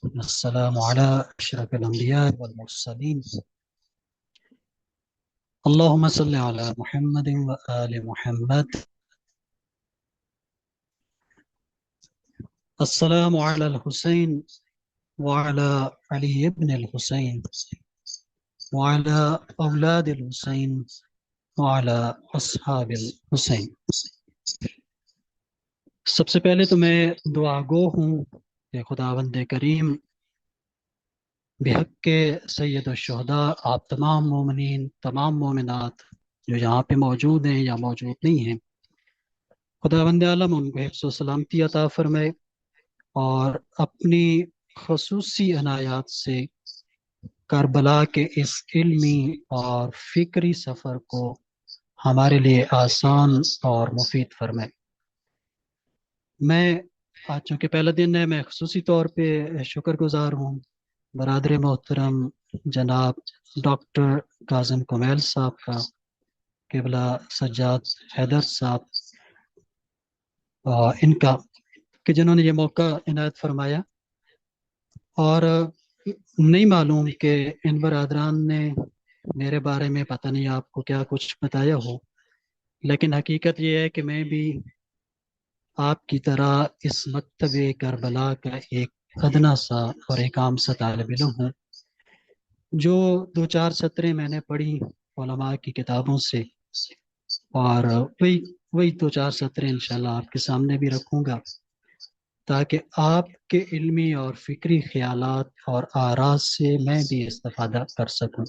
السلام على أشرف الأنبياء والمرسلين اللهم صل على محمد وآل محمد. السلام على الحسين وعلى علي بن الحسين وعلى أولاد الحسين وعلى أصحاب الحسين. سب سے پہلے تو میں دعا گو ہوں کہ خداوند کریم بحق کے سید الشہداء آپ تمام مومنین تمام مومنات جو یہاں پہ موجود ہیں یا موجود نہیں ہیں، خداوند عالم ان کو حفظ و سلامتی عطا فرمائے اور اپنی خصوصی عنایات سے کربلا کے اس علمی اور فکری سفر کو ہمارے لیے آسان اور مفید فرمائے۔ میں آج چونکہ پہلا دن ہے، میں خصوصی طور پہ شکر گزار ہوں برادر محترم جناب ڈاکٹر کاظم کمیل صاحب کا، قبلہ سجاد حیدر صاحب ان کا، کہ جنہوں نے یہ موقع عنایت فرمایا۔ اور نہیں معلوم کہ ان برادران نے میرے بارے میں پتہ نہیں آپ کو کیا کچھ بتایا ہو، لیکن حقیقت یہ ہے کہ میں بھی آپ کی طرح اس مکتب کربلا کا ایک ادنا سا اور ایک عام سا طالب علم ہوں، جو دو چار سطریں میں نے پڑھی علماء کی کتابوں سے، اور وہی دو چار سطریں انشاءاللہ آپ کے سامنے بھی رکھوں گا تاکہ آپ کے علمی اور فکری خیالات اور آراء سے میں بھی استفادہ کر سکوں۔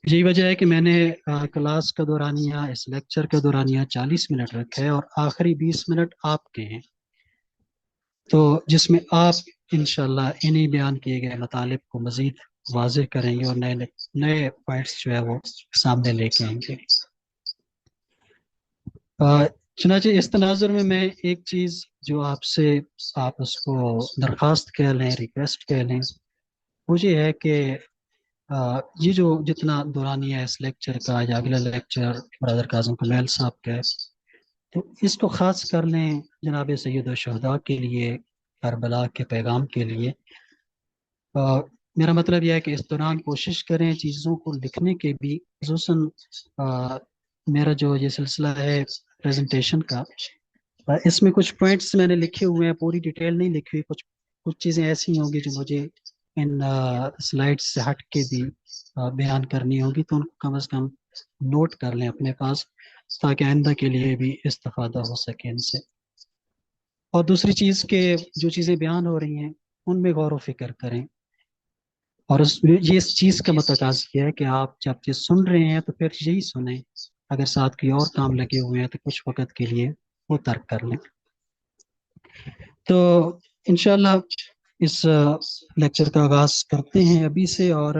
یہی وجہ ہے کہ میں نے کلاس کا دورانیہ، اس لیکچر کا دورانیہ 40 منٹ رکھا ہے اور آخری 20 منٹ آپ کے ہیں، تو جس میں آپ انشاءاللہ انہی بیان کیے گئے مطالب کو مزید واضح کریں گے اور نئے نئے پوائنٹس جو ہے وہ سامنے لے کے آئیں گے۔ چنانچہ اس تناظر میں میں ایک چیز جو آپ اس کو درخواست کہہ لیں، ریکویسٹ کہہ لیں، وہ یہ ہے کہ یہ جو جتنا دورانیہ ہے اس لیکچر کا یا اگلا لیکچر برادر کاظم کمیل صاحب کا ہے، تو اس کو خاص کر لیں جناب سید الشہداء کے لیے، کربلا کے پیغام کے لیے۔ میرا مطلب یہ ہے کہ اس دوران کوشش کریں چیزوں کو لکھنے کے بھی، خصوصاً میرا جو یہ سلسلہ ہے پریزنٹیشن کا، اس میں کچھ پوائنٹس میں نے لکھے ہوئے ہیں، پوری ڈیٹیل نہیں لکھی ہوئی، کچھ چیزیں ایسی ہوں گی جو مجھے ان سلائڈس سے ہٹ کے بھی بیان کرنی ہوگی، تو ان کو کم از کم نوٹ کر لیں اپنے پاس تاکہ آئندہ کے لیے بھی استفادہ ہو سکے ان سے۔ اور دوسری چیز کہ جو چیزیں بیان ہو رہی ہیں ان میں غور و فکر کریں، اور یہ اس چیز کا متقاضی کیا ہے کہ آپ جب یہ سن رہے ہیں تو پھر یہی سنیں، اگر ساتھ کوئی اور کام لگے ہوئے ہیں تو کچھ وقت کے لیے وہ ترک کر لیں۔ تو انشاءاللہ اس لیکچر کا آغاز کرتے ہیں ابھی سے، اور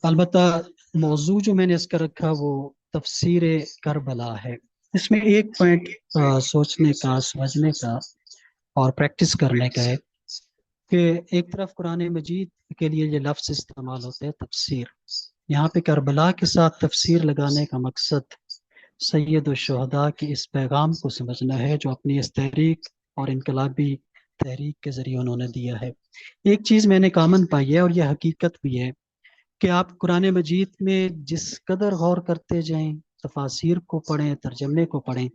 البتہ موضوع جو میں نے اس کا رکھا وہ تفسیر کربلا ہے۔ اس میں ایک پوائنٹ سوچنے کا، سمجھنے کا اور پریکٹس کرنے کا ہے کہ ایک طرف قرآن مجید کے لیے یہ لفظ استعمال ہوتے ہیں تفسیر، یہاں پہ کربلا کے ساتھ تفسیر لگانے کا مقصد سید الشہداء کی اس پیغام کو سمجھنا ہے جو اپنی اس تحریک اور انقلابی تحریک کے ذریعے انہوں نے دیا ہے۔ ایک چیز میں نے کامن پائی ہے اور یہ حقیقت بھی ہے کہ آپ قرآن مجید میں جس قدر غور کرتے جائیں، تفاسیر کو پڑھیں، ترجمے کو پڑھیں،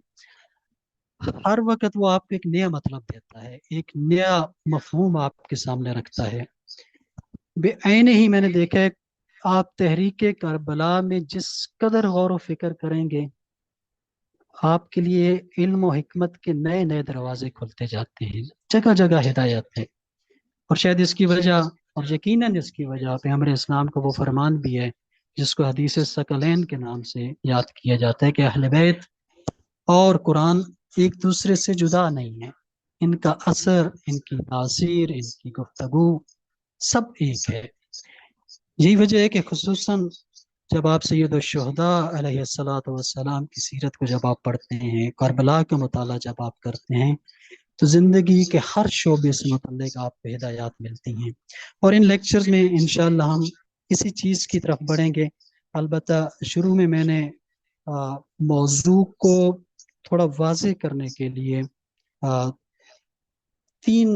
ہر وقت وہ آپ کو ایک نیا مطلب دیتا ہے، ایک نیا مفہوم آپ کے سامنے رکھتا ہے۔ بے عین ہی میں نے دیکھا ہے آپ تحریک کربلا میں جس قدر غور و فکر کریں گے، آپ کے لیے علم و حکمت کے نئے نئے دروازے کھلتے جاتے ہیں، جگہ جگہ ہدایت ہے۔ اور شاید اس کی وجہ، اور یقیناً اس کی وجہ پہ ہمارے اسلام کا وہ فرمان بھی ہے جس کو حدیث ثقلین کے نام سے یاد کیا جاتا ہے کہ اہل بیت اور قرآن ایک دوسرے سے جدا نہیں ہیں، ان کا اثر، ان کی تاثیر، ان کی گفتگو سب ایک ہے۔ یہی وجہ ہے کہ خصوصاً جب آپ سید الشہداء علیہ الصلاۃ والسلام کی سیرت کو جب آپ پڑھتے ہیں، کربلا کا مطالعہ جب آپ کرتے ہیں، تو زندگی کے ہر شعبے سے متعلق آپ کو ہدایات ملتی ہیں۔ اور ان لیکچرز میں انشاءاللہ ہم اسی چیز کی طرف بڑھیں گے۔ البتہ شروع میں نے موضوع کو تھوڑا واضح کرنے کے لیے 3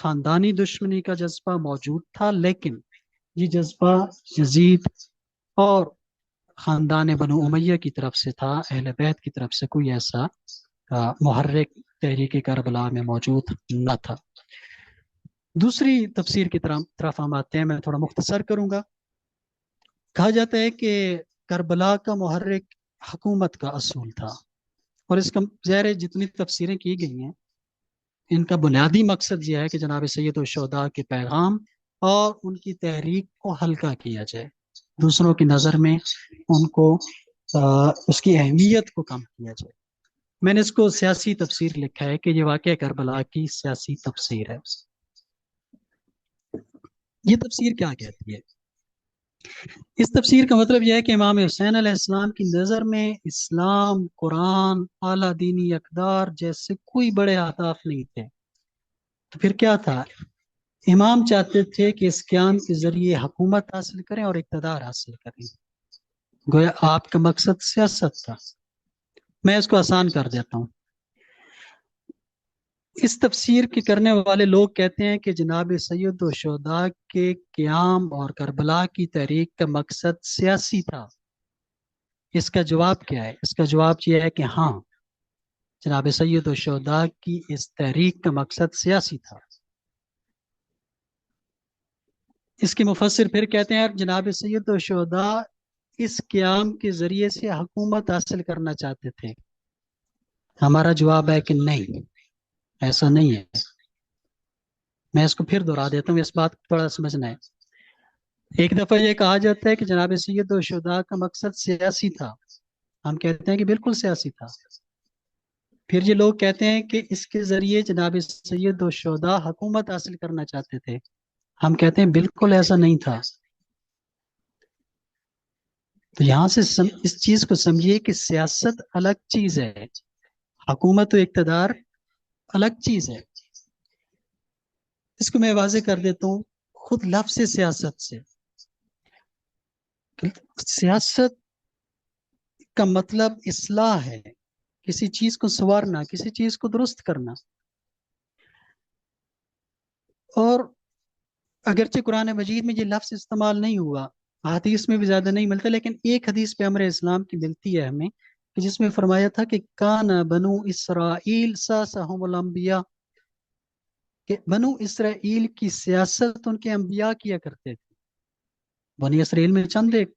خاندانی دشمنی کا جذبہ موجود تھا، لیکن یہ جذبہ یزید اور خاندان بنو امیہ کی طرف سے تھا، اہل بیت کی طرف سے کوئی ایسا محرک تحریک کربلا میں موجود نہ تھا۔ دوسری تفسیر کی طرف ہم آتے ہیں، میں تھوڑا مختصر کروں گا۔ کہا جاتا ہے کہ کربلا کا محرک حکومت کا اصول تھا، اور اس کا ظاہر جتنی تفسیریں کی گئی ہیں ان کا بنیادی مقصد یہ ہے کہ جناب سید الشہداء کے پیغام اور ان کی تحریک کو ہلکا کیا جائے، دوسروں کی نظر میں ان کو اس کی اہمیت کو کم کیا جائے۔ میں نے اس کو سیاسی تفسیر لکھا ہے کہ یہ واقعہ کربلا کی سیاسی تفسیر ہے۔ یہ تفسیر کیا کہتی ہے؟ اس تفسیر کا مطلب یہ ہے کہ امام حسین علیہ السلام کی نظر میں اسلام، قرآن، اعلیٰ دینی اقدار جیسے کوئی بڑے اہداف نہیں تھے، تو پھر کیا تھا؟ امام چاہتے تھے کہ اس قیام کے ذریعے حکومت حاصل کریں اور اقتدار حاصل کریں، گویا آپ کا مقصد سیاست تھا۔ میں اس کو آسان کر دیتا ہوں۔ اس تفسیر کے کرنے والے لوگ کہتے ہیں کہ جناب سید الشہداء کے قیام اور کربلا کی تحریک کا مقصد سیاسی تھا۔ اس کا جواب کیا ہے؟ اس کا جواب یہ ہے کہ ہاں، جناب سید الشہداء کی اس تحریک کا مقصد سیاسی تھا۔ اس کے مفسر پھر کہتے ہیں جناب سید الشہداء اس قیام کے ذریعے سے حکومت حاصل کرنا چاہتے تھے۔ ہمارا جواب ہے کہ نہیں، ایسا نہیں ہے۔ میں اس کو پھر دہرا دیتا ہوں، اس بات کو تھوڑا سمجھنا ہے۔ ایک دفعہ یہ کہا جاتا ہے کہ جناب سید الشہداء کا مقصد سیاسی تھا، ہم کہتے ہیں کہ بالکل سیاسی تھا۔ پھر یہ لوگ کہتے ہیں کہ اس کے ذریعے جناب سید الشہداء حکومت حاصل کرنا چاہتے تھے، ہم کہتے ہیں بالکل ایسا نہیں تھا۔ تو یہاں سے اس چیز کو سمجھیے کہ سیاست الگ چیز ہے، حکومت و اقتدار الگ چیز ہے۔ اس کو میں واضح کر دیتا ہوں خود لفظ سیاست سے۔ سیاست کا مطلب اصلاح ہے، کسی چیز کو سنوارنا، کسی چیز کو درست کرنا۔ اور اگرچہ قرآن مجید میں یہ لفظ استعمال نہیں ہوا، حدیث میں بھی زیادہ نہیں ملتا، لیکن ایک حدیث پیغمبر اسلام کی ملتی ہے ہمیں کہ جس میں فرمایا تھا کہ کان بنو اسرائیل ساسہم الانبیاء، کہ بنو اسرائیل کی سیاست ان کے انبیاء کیا کرتے تھے۔ بنی اسرائیل میں چند ایک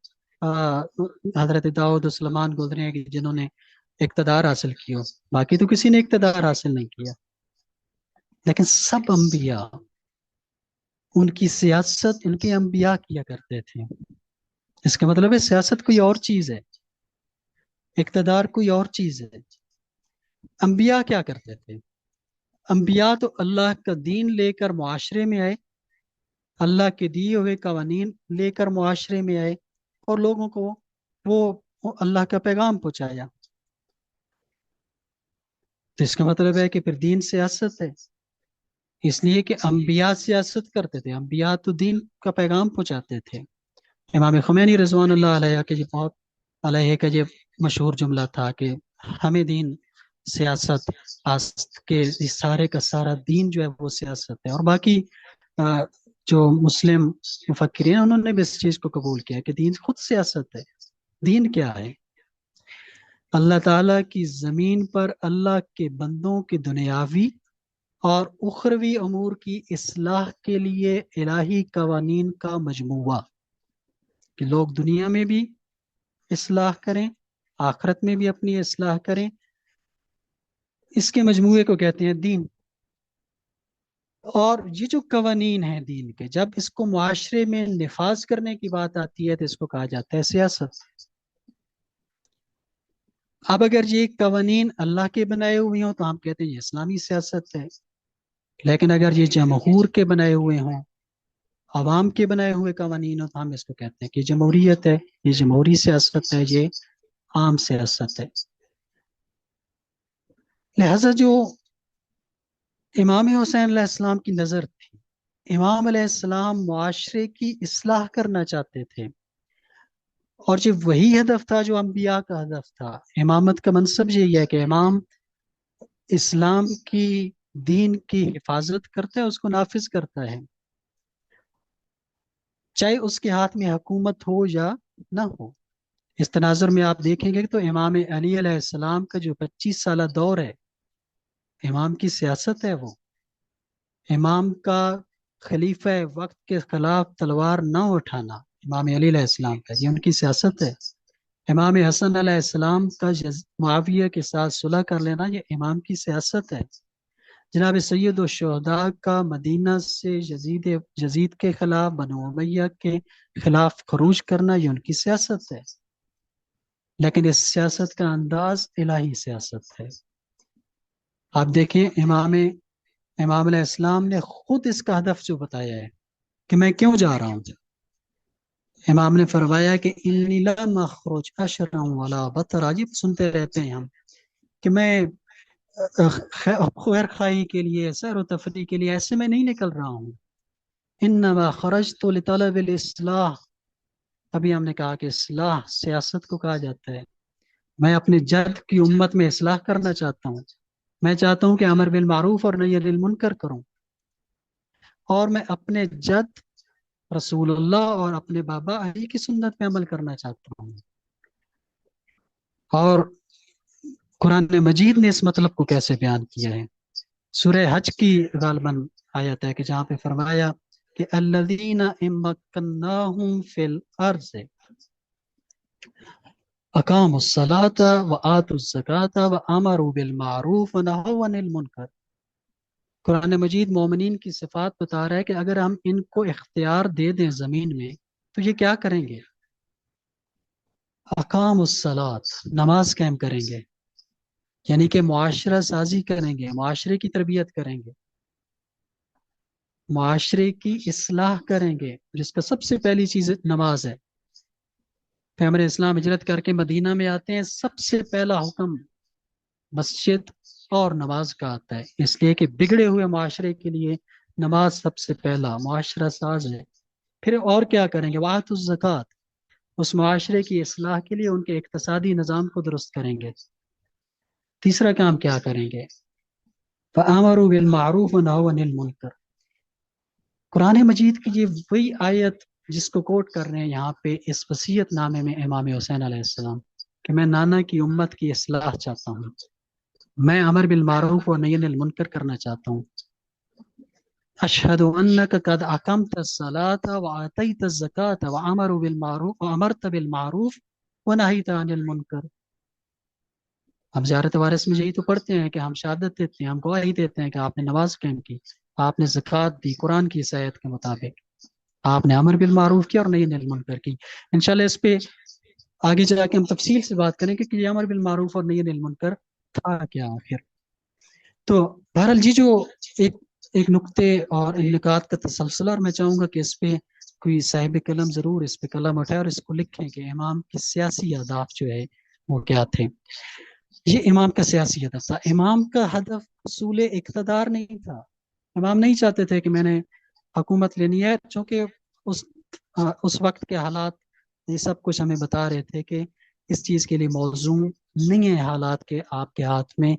حضرت داؤد و سلیمان گزرے ہیں کہ جنہوں نے اقتدار حاصل کیا، باقی تو کسی نے اقتدار حاصل نہیں کیا، لیکن سب انبیاء ان کی سیاست ان کے انبیاء کیا کرتے تھے۔ اس کا مطلب ہے سیاست کوئی اور چیز ہے، اقتدار کوئی اور چیز ہے۔ انبیاء کیا کرتے تھے؟ انبیاء تو اللہ کا دین لے کر معاشرے میں آئے، اللہ کے دیے ہوئے قوانین لے کر معاشرے میں آئے اور لوگوں کو وہ اللہ کا پیغام پہنچایا۔ تو اس کا مطلب ہے کہ پھر دین سیاست ہے، اس لیے کہ انبیاء سیاست کرتے تھے، انبیاء تو دین کا پیغام پہنچاتے تھے۔ امام خمینی رضوان اللہ علیہ کے یہ بہت علیہ کا یہ مشہور جملہ تھا کہ ہمیں دین سیاست کے سارے کا سارا دین جو ہے وہ سیاست ہے۔ اور باقی جو مسلم مفکرین انہوں نے بھی اس چیز کو قبول کیا کہ دین خود سیاست ہے۔ دین کیا ہے؟ اللہ تعالیٰ کی زمین پر اللہ کے بندوں کے دنیاوی اور اخروی امور کی اصلاح کے لیے الہی قوانین کا مجموعہ، کہ لوگ دنیا میں بھی اصلاح کریں، آخرت میں بھی اپنی اصلاح کریں، اس کے مجموعے کو کہتے ہیں دین۔ اور یہ جو قوانین ہیں دین کے، جب اس کو معاشرے میں نفاذ کرنے کی بات آتی ہے تو اس کو کہا جاتا ہے سیاست۔ اب اگر یہ قوانین اللہ کے بنائے ہوئے ہوں تو ہم کہتے ہیں یہ اسلامی سیاست ہے، لیکن اگر یہ جمہور کے بنائے ہوئے ہوں، عوام کے بنائے ہوئے قوانین ہوں، تو ہم اس کو کہتے ہیں کہ جمہوریت ہے، یہ جمہوری سیاست ہے، یہ عام سیاست ہے۔ لہذا جو امام حسین علیہ السلام کی نظر تھی، امام علیہ السلام معاشرے کی اصلاح کرنا چاہتے تھے، اور یہ وہی ہدف تھا جو انبیاء کا ہدف تھا۔ امامت کا منصب یہی ہے کہ امام اسلام کی دین کی حفاظت کرتا ہے، اس کو نافذ کرتا ہے، چاہے اس کے ہاتھ میں حکومت ہو یا نہ ہو۔ اس تناظر میں آپ دیکھیں گے تو امام علی علیہ السلام کا جو 25 سالہ دور ہے، امام کی سیاست ہے وہ، امام کا خلیفہ وقت کے خلاف تلوار نہ اٹھانا امام علی علیہ السلام کا، یہ ان کی سیاست ہے۔ امام حسن علیہ السلام کا معاویہ کے ساتھ صلح کر لینا، یہ امام کی سیاست ہے۔ جناب سید الشہداء کا مدینہ سے یزید کے خلاف، بنو امیہ کے خلاف خروج کرنا، یہ ان کی سیاست ہے۔ لیکن اس سیاست کا انداز الہی سیاست ہے۔ آپ دیکھیں امام علیہ السلام نے خود اس کا ہدف جو بتایا ہے کہ میں کیوں جا رہا ہوں، امام نے فرمایا کہ انی لم اخرج اشرا ولا بطرا، عجیب سنتے رہتے ہیں ہم کہ میں خیر خواہی کے لیے، سیر و تفریح کے لیے ایسے میں نہیں نکل رہا ہوں، انما خرجت لطلب الاصلاح، ابھی ہم نے کہا کہ اصلاح سیاست کو کہا جاتا ہے۔ میں اپنے جد کی امت میں اصلاح کرنا چاہتا ہوں، میں چاہتا ہوں کہ امر بالمعروف اور نہی عن المنکر کروں، اور میں اپنے جد رسول اللہ اور اپنے بابا علی کی سنت پہ عمل کرنا چاہتا ہوں۔ اور قرآن مجید نے اس مطلب کو کیسے بیان کیا ہے؟ سورہ حج کی غالباً آیت ہے کہ جہاں پہ فرمایا کہ الذین ان مکناہم فی الارض اقاموا الصلاة وآتوا الزکاة وامروا بالمعروف ونہوا عن المنکر۔ قرآن مجید مومنین کی صفات بتا رہا ہے کہ اگر ہم ان کو اختیار دے دیں زمین میں تو یہ کیا کریں گے؟ اقام الصلاۃ، نماز قائم کریں گے، یعنی کہ معاشرہ سازی کریں گے، معاشرے کی تربیت کریں گے، معاشرے کی اصلاح کریں گے، جس کا سب سے پہلی چیز نماز ہے۔ پیغمبر اسلام ہجرت کر کے مدینہ میں آتے ہیں، سب سے پہلا حکم مسجد اور نماز کا آتا ہے، اس لیے کہ بگڑے ہوئے معاشرے کے لیے نماز سب سے پہلا معاشرہ ساز ہے۔ پھر اور کیا کریں گے؟ وآتوا الزکوٰۃ، اس معاشرے کی اصلاح کے لیے ان کے اقتصادی نظام کو درست کریں گے۔ تیسرا کام کیا کریں گے؟ فَآمَرُوا بِالْمَعْرُوفِ وَنَهَوْا عَنِ الْمُنکَرِ۔ قرآن مجید کی یہ وہی آیت جس کو کوٹ کر رہے ہیں یہاں پہ اس وصیت نامے میں امام حسین علیہ السلام، کہ میں نانا کی امت کی اصلاح چاہتا ہوں، میں امر بالمعروف اور نہی عن المنکر کرنا چاہتا ہوں۔ اشہد انک قد اقمت الصلاۃ وآتیت الزکاۃ وامرت بالمعروف ونہیت عن المنکر۔ ہم زیارت وارث میں یہی تو پڑھتے ہیں کہ ہم شہادت دیتے ہیں، ہم گواہی دیتے ہیں کہ آپ نے نماز قائم کی، آپ نے زکوٰۃ دی قرآن کی اس آیت کے مطابق، آپ نے امر بالمعروف کیا اور نہی عن المنکر کی۔ انشاءاللہ اس پہ آگے جا کے ہم تفصیل سے بات کریں کہ یہ امر بالمعروف اور نہی عن المنکر تھا کیا آخر۔ تو بہرحال جی جو ایک نقطے اور ان نکات کا تسلسل، اور میں چاہوں گا کہ اس پہ کوئی صاحب قلم ضرور اس پہ قلم اٹھائے اور اس کو لکھیں کہ امام کے سیاسی اہداف جو ہے وہ کیا تھے۔ یہ امام کا سیاسی ہدف تھا۔ امام کا ہدف حصول اقتدار نہیں تھا، امام نہیں چاہتے تھے کہ میں نے حکومت لینی ہے، چونکہ اس وقت کے حالات یہ سب کچھ ہمیں بتا رہے تھے کہ اس چیز کے لیے موزوں نہیں ہے حالات کے آپ کے ہاتھ میں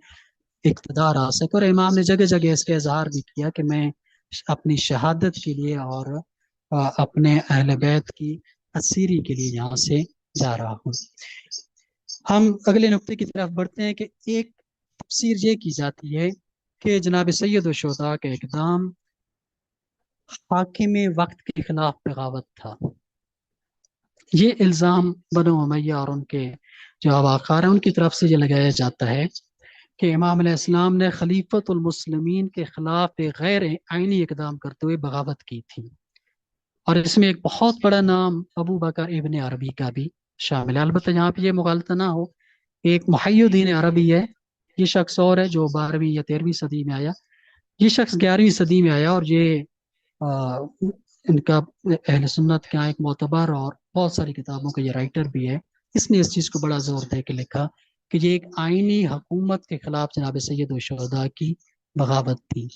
اقتدار آ سکے۔ اور امام نے جگہ جگہ اس کا اظہار بھی کیا کہ میں اپنی شہادت کے لیے اور اپنے اہل بیت کی اسیری کے لیے یہاں سے جا رہا ہوں۔ ہم اگلے نقطے کی طرف بڑھتے ہیں کہ ایک تفسیر یہ کی جاتی ہے کہ جناب سید الشہداء کا اقدام حاکم وقت کے خلاف بغاوت تھا۔ یہ الزام بنو امیہ اور ان کے جو اواخار ہیں ان کی طرف سے یہ لگایا جاتا ہے کہ امام علیہ السلام نے خلیفۃ المسلمین کے خلاف ایک غیر آئینی اقدام کرتے ہوئے بغاوت کی تھی، اور اس میں ایک بہت بڑا نام ابو بکر ابن عربی کا بھی شامل ہے۔ البتہ یہاں پہ یہ مغالطہ نہ ہو، ایک محی الدین عربی ہے، یہ شخص اور ہے جو 12ویں یا 13ویں صدی میں آیا، یہ شخص 11ویں صدی میں آیا، اور یہ ان کا اہل سنت کا ایک معتبر اور بہت ساری کتابوں کا یہ رائٹر بھی ہے۔ اس نے اس چیز کو بڑا زور دے کے لکھا کہ یہ ایک آئینی حکومت کے خلاف جناب سید الشہداء کی بغاوت تھی۔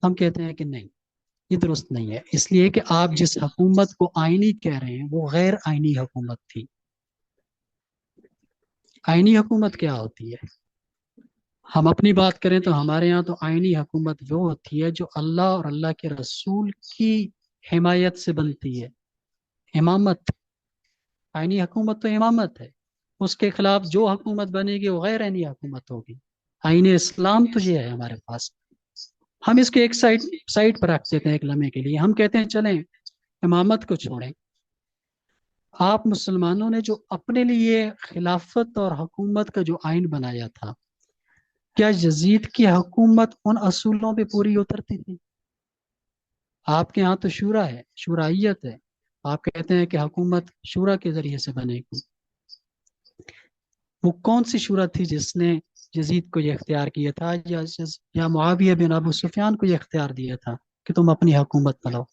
ہم کہتے ہیں کہ نہیں، یہ درست نہیں ہے، اس لیے کہ آپ جس حکومت کو آئینی کہہ رہے ہیں وہ غیر آئینی حکومت تھی۔ آئینی حکومت کیا ہوتی ہے؟ ہم اپنی بات کریں تو ہمارے یہاں تو آئینی حکومت وہ ہوتی ہے جو اللہ اور اللہ کے رسول کی حمایت سے بنتی ہے. امامت، آئینی حکومت تو امامت ہے. اس کے خلاف جو حکومت بنے گی وہ غیر آئینی حکومت ہوگی. آئین اسلام تو یہ ہے ہمارے پاس. ہم اس کے ایک سائڈ پر رکھ دیتے ہیں ایک لمحے کے لیے. ہم کہتے ہیں چلیں امامت کو چھوڑیں. آپ مسلمانوں نے جو اپنے لیے خلافت اور حکومت کا جو آئین بنایا تھا، کیا یزید کی حکومت ان اصولوں پہ پوری اترتی تھی؟ آپ کے ہاں تو شورا ہے، شورائیت ہے. آپ کہتے ہیں کہ حکومت شورا کے ذریعے سے بنے گی. وہ کون سی شورا تھی جس نے یزید کو یہ اختیار کیا تھا، یا معاویہ بن ابو سفیان کو یہ اختیار دیا تھا کہ تم اپنی حکومت بناؤ؟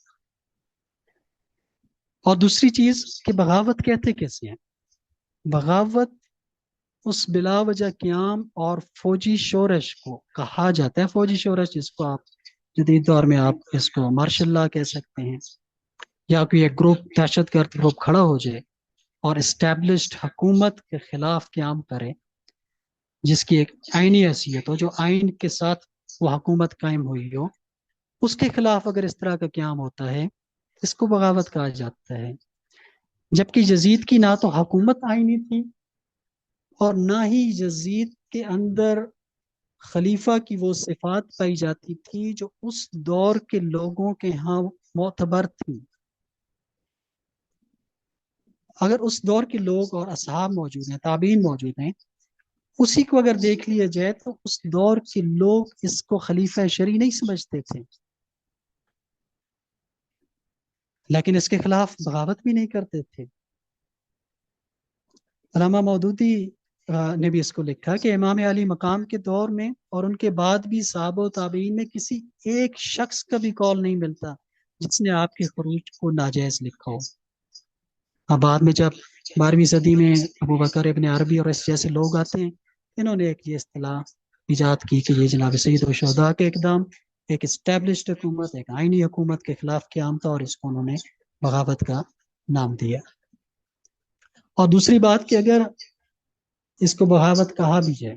اور دوسری چیز کہ بغاوت کہتے کیسے ہیں؟ بغاوت اس بلا وجہ قیام اور فوجی شورش کو کہا جاتا ہے. فوجی شورش جس کو آپ جدید دور میں آپ اس کو مارشل لا کہہ سکتے ہیں، یا کوئی ایک گروپ دہشت گرد گروپ کھڑا ہو جائے اور اسٹیبلشڈ حکومت کے خلاف قیام کرے، جس کی ایک آئینی حیثیت ہو، جو آئین کے ساتھ وہ حکومت قائم ہوئی ہو، اس کے خلاف اگر اس طرح کا قیام ہوتا ہے، اس کو بغاوت کہا جاتا ہے. جبکہ یزید کی نہ تو حکومت آئینی تھی، اور نہ ہی یزید کے اندر خلیفہ کی وہ صفات پائی جاتی تھی جو اس دور کے لوگوں کے ہاں معتبر تھی. اگر اس دور کے لوگ اور اصحاب موجود ہیں، تابعین موجود ہیں، اسی کو اگر دیکھ لیا جائے تو اس دور کے لوگ اس کو خلیفہ شرعی نہیں سمجھتے تھے، لیکن اس کے خلاف بغاوت بھی نہیں کرتے تھے. علامہ مودودی نے بھی اس کو لکھا کہ امام علی مقام کے دور میں اور ان کے بعد بھی صحابہ و تابعین میں کسی ایک شخص کا بھی قول نہیں ملتا جس نے آپ کے خروج کو ناجائز لکھا ہو. اب بعد میں جب 12ویں صدی میں ابو بکر ابن عربی اور اس جیسے لوگ آتے ہیں، انہوں نے ایک یہ اصطلاح ایجاد کی کہ یہ جناب سید الشہداء کے اقدام ایک اسٹیبلشڈ حکومت، ایک آئینی حکومت کے خلاف قیام تھا، اور اس کو انہوں نے بغاوت کا نام دیا. اور دوسری بات کہ اگر اس کو بغاوت کہا بھی جائے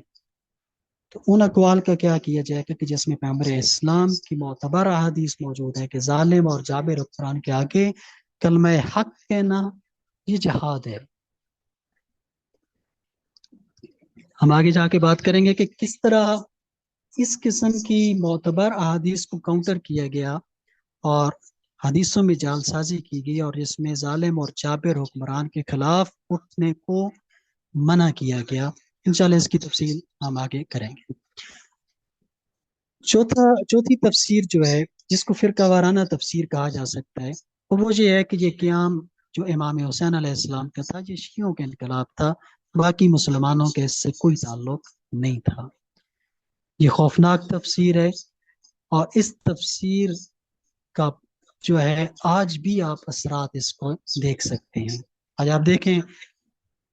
تو ان اقوال کا کیا کیا جائے کہ جس میں پیغمبر اسلام کی معتبر احادیث موجود ہے کہ ظالم اور جابر حکمران کے آگے کلمہ حق کہنا یہ جہاد ہے. ہم آگے جا کے بات کریں گے کہ کس طرح اس قسم کی معتبر احادیث کو کاؤنٹر کیا گیا اور حدیثوں میں جعل سازی کی گئی، اور اس میں ظالم اور جابر حکمران کے خلاف اٹھنے کو منع کیا گیا. انشاءاللہ اس کی تفصیل ہم آگے کریں گے. چوتھی تفسیر جو ہے، جس کو فرقہ وارانہ تفسیر کہا جا سکتا ہے، وہ یہ ہے کہ یہ قیام جو امام حسین علیہ السلام کا تھا، یہ شیعوں کا انقلاب تھا، باقی مسلمانوں کے اس سے کوئی تعلق نہیں تھا. یہ خوفناک تفسیر ہے، اور اس تفسیر کا جو ہے آج بھی آپ اثرات اس کو دیکھ سکتے ہیں. آج آپ دیکھیں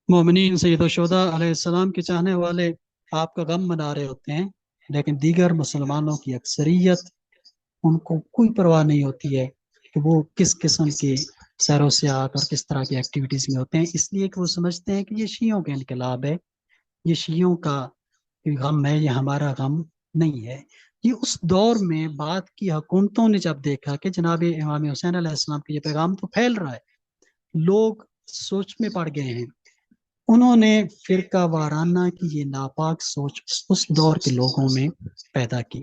مومنین سید الشہداء علیہ السلام کے چاہنے والے آپ کا غم منا رہے ہوتے ہیں، لیکن دیگر مسلمانوں کی اکثریت ان کو کوئی پرواہ نہیں ہوتی ہے کہ وہ کس قسم کی سیر و سیاحت اور کس طرح کی ایکٹیویٹیز میں ہوتے ہیں، اس لیے کہ وہ سمجھتے ہیں کہ یہ شیعوں کا انقلاب ہے، یہ شیعوں کا غم ہے، یہ ہمارا غم نہیں ہے. یہ اس دور میں بعد کی حکومتوں نے جب دیکھا کہ جناب امام حسین علیہ السلام کا یہ پیغام تو پھیل رہا ہے، لوگ سوچ میں پڑ گئے ہیں، انہوں نے فرقہ وارانہ کی یہ ناپاک سوچ اس دور کے لوگوں میں پیدا کی.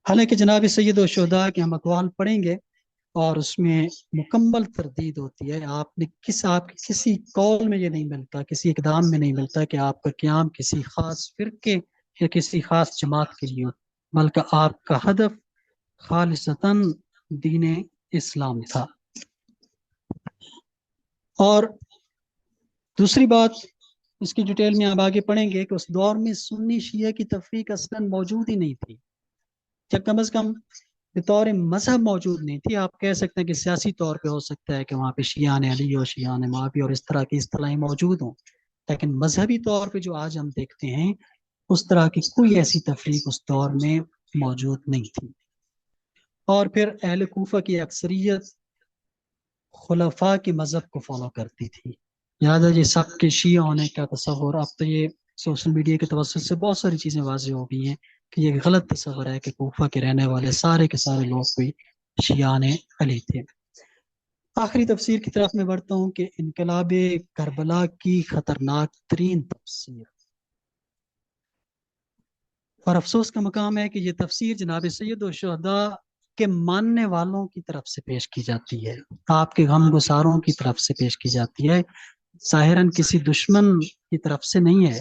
حالانکہ جناب سید الشہداء کے ہم اقوال پڑھیں گے اور اس میں مکمل تردید ہوتی ہے. آپ نے آپ کسی قول میں یہ نہیں ملتا، کسی اقدام میں نہیں ملتا کہ آپ کا قیام کسی خاص فرقے یا کسی خاص جماعت کے لیے ہو، بلکہ آپ کا ہدف خالصتاً دین اسلام تھا. اور دوسری بات، اس کی ڈیٹیل میں آپ آگے پڑھیں گے کہ اس دور میں سنی شیعہ کی تفریق اصلاً موجود ہی نہیں تھی، یا کم از کم بطور مذہب موجود نہیں تھی. آپ کہہ سکتے ہیں کہ سیاسی طور پہ ہو سکتا ہے کہ وہاں پہ شیعان علی اور شیعان معاویہ اور اس طرح کی اصطلاحیں موجود ہوں، لیکن مذہبی طور پہ جو آج ہم دیکھتے ہیں اس طرح کی کوئی ایسی تفریق اس دور میں موجود نہیں تھی. اور پھر اہل کوفہ کی اکثریت خلفاء کے مذہب کو فالو کرتی تھی. لہٰذا یہ سب کے شیعہ ہونے کا تصور اب تو یہ سوشل میڈیا کے توسط سے بہت ساری چیزیں واضح ہو گئی ہیں کہ یہ غلط تصور ہے کہ کوفہ کے رہنے والے سارے کے سارے لوگ کوئی شیعان علی تھے۔ آخری تفسیر کی طرف میں بڑھتا ہوں کہ انقلاب کربلا کی خطرناک ترین تفسیر، اور افسوس کا مقام ہے کہ یہ تفسیر جناب سید الشہداء کے ماننے والوں کی طرف سے پیش کی جاتی ہے، آپ کے غم گساروں کی طرف سے پیش کی جاتی ہے، ظاہراً کسی دشمن کی طرف سے نہیں ہے۔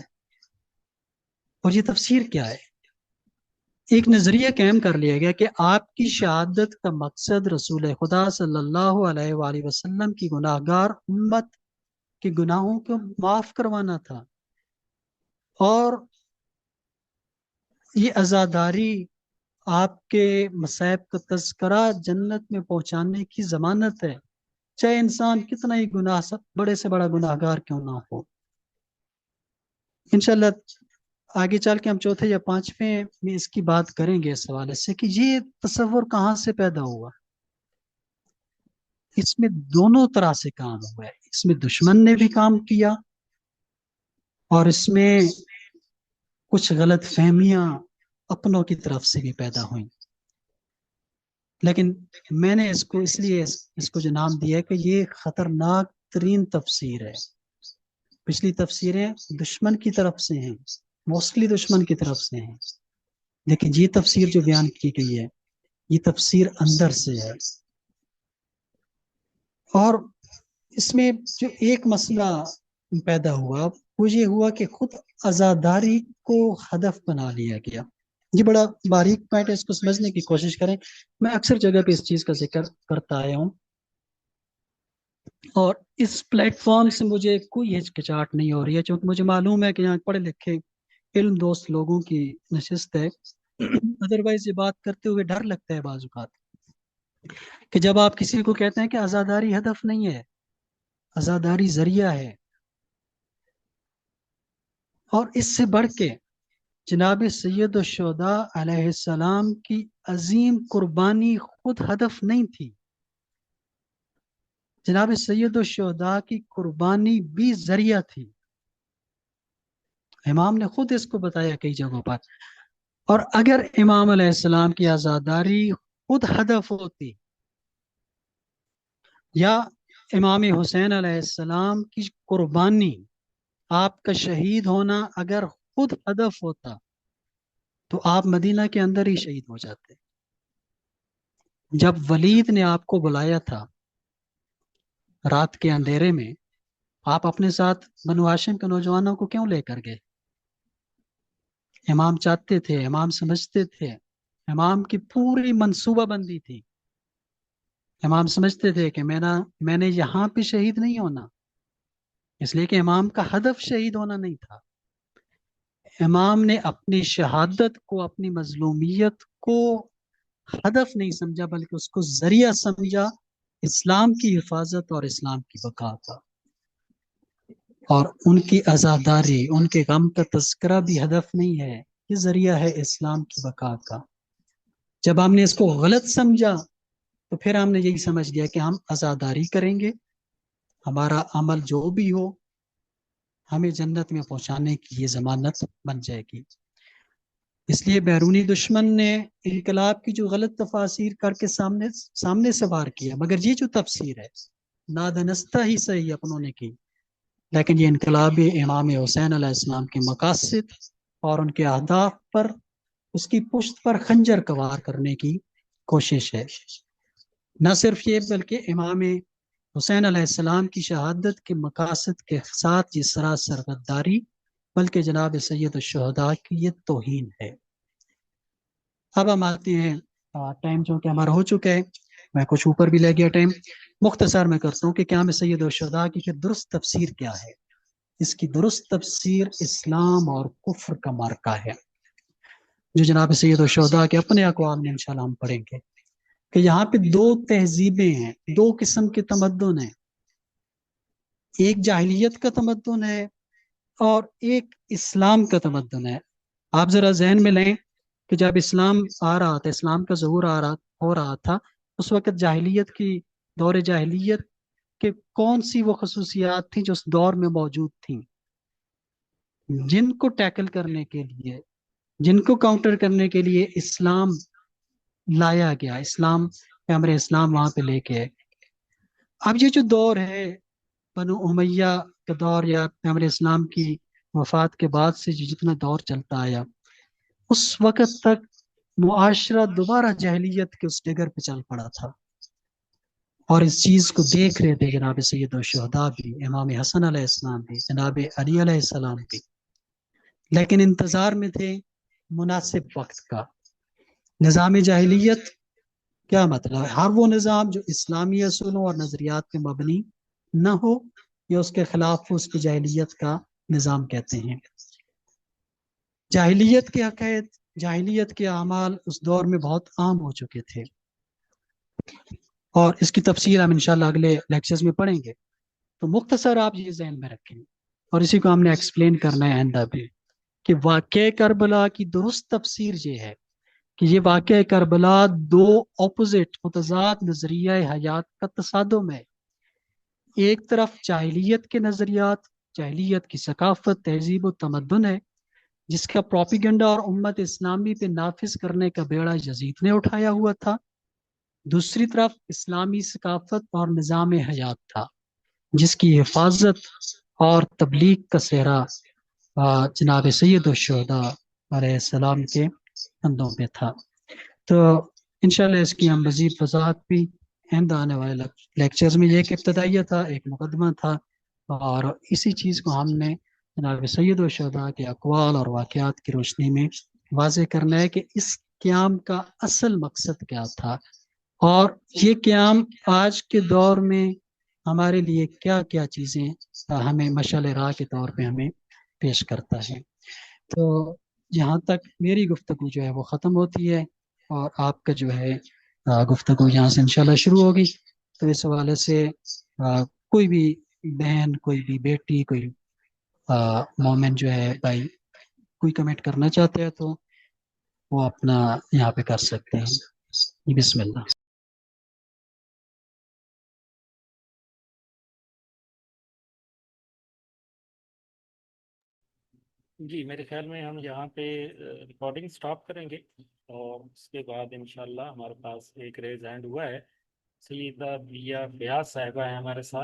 اور یہ تفسیر کیا ہے؟ ایک نظریہ قائم کر لیا گیا کہ آپ کی شہادت کا مقصد رسول خدا صلی اللہ علیہ وآلہ وسلم کی گناہ گار امت کے گناہوں کو معاف کروانا تھا، اور یہ عزاداری آپ کے مصائب کا تذکرہ جنت میں پہنچانے کی ضمانت ہے، چاہے انسان کتنا ہی گناہ بڑے سے بڑا گناہ گار کیوں نہ ہو۔ انشاءاللہ آگے چل کے ہم چوتھے یا پانچویں میں اس کی بات کریں گے اس حوالے سے کہ یہ تصور کہاں سے پیدا ہوا۔ اس میں دونوں طرح سے کام ہوا ہے، اس میں دشمن نے بھی کام کیا اور اس میں کچھ غلط فہمیاں اپنوں کی طرف سے بھی پیدا ہوئیں، لیکن میں نے اس کو اس لیے اس کو جو نام دیا ہے کہ یہ خطرناک ترین تفسیر ہے۔ پچھلی تفسیریں دشمن کی طرف سے ہیں، موسٹلی دشمن کی طرف سے ہیں، لیکن یہ تفسیر جو بیان کی گئی ہے یہ تفسیر اندر سے ہے۔ اور اس میں جو ایک مسئلہ پیدا ہوا وہ یہ ہوا کہ خود عزاداری کو ہدف بنا لیا گیا۔ یہ بڑا باریک پوائنٹ ہے، اس کو سمجھنے کی کوشش کریں۔ میں اکثر جگہ پہ اس چیز کا ذکر کرتا آیا ہوں، اور اس پلیٹ فارم سے مجھے کوئی ہچکچاہٹ نہیں ہو رہی ہے، چونکہ مجھے معلوم ہے کہ یہاں پڑھے لکھے علم دوست لوگوں کی نشست ہے۔ ادروائز یہ بات کرتے ہوئے ڈر لگتا ہے بعض اوقات کہ جب آپ کسی کو کہتے ہیں کہ عزاداری ہدف نہیں ہے، عزاداری ذریعہ ہے، اور اس سے بڑھ کے جناب سید الشہداء علیہ السلام کی عظیم قربانی خود ہدف نہیں تھی، جناب سید الشہداء کی قربانی بھی ذریعہ تھی۔ امام نے خود اس کو بتایا کئی جگہوں پر، اور اگر امام علیہ السلام کی عزاداری خود ہدف ہوتی یا امام حسین علیہ السلام کی قربانی، آپ کا شہید ہونا اگر خود ہدف ہوتا تو آپ مدینہ کے اندر ہی شہید ہو جاتے۔ جب ولید نے آپ کو بلایا تھا رات کے اندھیرے میں، آپ اپنے ساتھ بنو ہاشم کے نوجوانوں کو کیوں لے کر گئے؟ امام چاہتے تھے، امام سمجھتے تھے، امام کی پوری منصوبہ بندی تھی، امام سمجھتے تھے کہ میں نے یہاں پہ شہید نہیں ہونا، اس لیے کہ امام کا ہدف شہید ہونا نہیں تھا۔ امام نے اپنی شہادت کو، اپنی مظلومیت کو ہدف نہیں سمجھا، بلکہ اس کو ذریعہ سمجھا اسلام کی حفاظت اور اسلام کی بقا کا۔ اور ان کی عزاداری، ان کے غم کا تذکرہ بھی ہدف نہیں ہے، یہ ذریعہ ہے اسلام کی بقا کا۔ جب ہم نے اس کو غلط سمجھا تو پھر ہم نے یہی سمجھ لیا کہ ہم عزاداری کریں گے، ہمارا عمل جو بھی ہو ہمیں جنت میں پہنچانے کی یہ ضمانت بن جائے گی۔ اس لیے بیرونی دشمن نے انقلاب کی جو غلط تفاسیر کر کے سامنے سے وار کیا، مگر یہ جو تفسیر ہے نادانستہ ہی صحیح اپنوں نے کی، لیکن یہ انقلاب امام حسین علیہ السلام کے مقاصد اور ان کے اہداف پر، اس کی پشت پر خنجر وار کرنے کی کوشش ہے۔ نہ صرف یہ بلکہ امام حسین علیہ السلام کی شہادت کے مقاصد کے ساتھ یہ سراسر غداری، بلکہ جناب سید الشہداء کی یہ توہین ہے۔ اب ہم آتے ہیں، ٹائم جو کہ ہمارا ہو چکا ہے، میں کچھ اوپر بھی لے گیا ٹائم، مختصر میں کرتا ہوں کہ قیام سید الشہداء کی درست تفسیر کیا ہے۔ اس کی درست تفسیر اسلام اور کفر کا مارکہ ہے، جو جناب سید الشہداء کے اپنے اقوال میں انشاءاللہ ہم پڑھیں گے کہ یہاں پہ دو تہذیبیں ہیں، دو قسم کے تمدن ہیں، ایک جاہلیت کا تمدن ہے اور ایک اسلام کا تمدن ہے۔ آپ ذرا ذہن میں لیں کہ جب اسلام آ رہا تھا، اسلام کا ظہور ہو رہا تھا، اس وقت جاہلیت کی، دور جاہلیت کے کون سی وہ خصوصیات تھیں جو اس دور میں موجود تھیں؟ جن کو ٹیکل کرنے کے لیے، جن کو کاؤنٹر کرنے کے لیے اسلام لایا گیا، اسلام پیغمبر اسلام وہاں پہ لے کے آئے۔ اب یہ جو دور ہے بنو امیہ کا دور، یا پیغمبر اسلام کی وفات کے بعد سے جو جتنا دور چلتا آیا، اس وقت تک معاشرہ دوبارہ جاہلیت کے اس ڈگر پہ چل پڑا تھا، اور اس چیز کو دیکھ رہے تھے جناب سید الشہداء بھی، امام حسن علیہ السلام بھی، جناب علی علیہ السلام بھی، لیکن انتظار میں تھے مناسب وقت کا۔ نظام جاہلیت کیا مطلب ہے؟ ہر وہ نظام جو اسلامی اصولوں اور نظریات پہ مبنی نہ ہو، یا اس کے خلاف اس کی جاہلیت کا نظام کہتے ہیں۔ جاہلیت کے عقائد، جاہلیت کے اعمال اس دور میں بہت عام ہو چکے تھے، اور اس کی تفصیل ہم انشاءاللہ اگلے لیکچرز میں پڑھیں گے۔ تو مختصر آپ یہ ذہن میں رکھیں، اور اسی کو ہم نے ایکسپلین کرنا ہے آئندہ بھی، کہ واقعہ کربلا کی درست تفسیر یہ ہے کہ یہ واقعہ کربلا دو اپوزٹ، متضاد نظریہ حیات کا تصادم ہے۔ ایک طرف جاہلیت کے نظریات، جاہلیت کی ثقافت، تہذیب و تمدن ہے، جس کا پروپیگنڈا اور امت اسلامی پہ نافذ کرنے کا بیڑا یزید نے اٹھایا ہوا تھا۔ دوسری طرف اسلامی ثقافت اور نظام حیات تھا، جس کی حفاظت اور تبلیغ کا صحرا جناب سید الشہداء علیہ السلام کے کندھوں پہ تھا۔ تو انشاءاللہ اس کی ہم مزید وضاحت بھی آئندہ آنے والے لیکچرز میں، یہ ایک ابتدائیہ تھا، ایک مقدمہ تھا، اور اسی چیز کو ہم نے جناب سید الشہداء کے اقوال اور واقعات کی روشنی میں واضح کرنا ہے کہ اس قیام کا اصل مقصد کیا تھا، اور یہ قیام آج کے دور میں ہمارے لیے کیا کیا چیزیں ہمیں مشعل راہ کے طور پہ ہمیں پیش کرتا ہے۔ تو یہاں تک میری گفتگو جو ہے وہ ختم ہوتی ہے، اور آپ کا جو ہے گفتگو یہاں سے انشاءاللہ شروع ہوگی۔ تو اس حوالے سے کوئی بھی بہن، کوئی بھی بیٹی، کوئی مومن جو ہے بھائی، کوئی کمنٹ کرنا چاہتے ہیں تو وہ اپنا یہاں پہ کر سکتے ہیں۔ بسم اللہ۔ جی، میرے خیال میں ہم یہاں پہ ریکارڈنگ سٹاپ کریں گے، اور اس کے بعد انشاءاللہ ہمارے پاس ایک ریز ہینڈ ہوا ہے، سیدہ بیا بیاس صاحبہ ہیں ہمارے ساتھ۔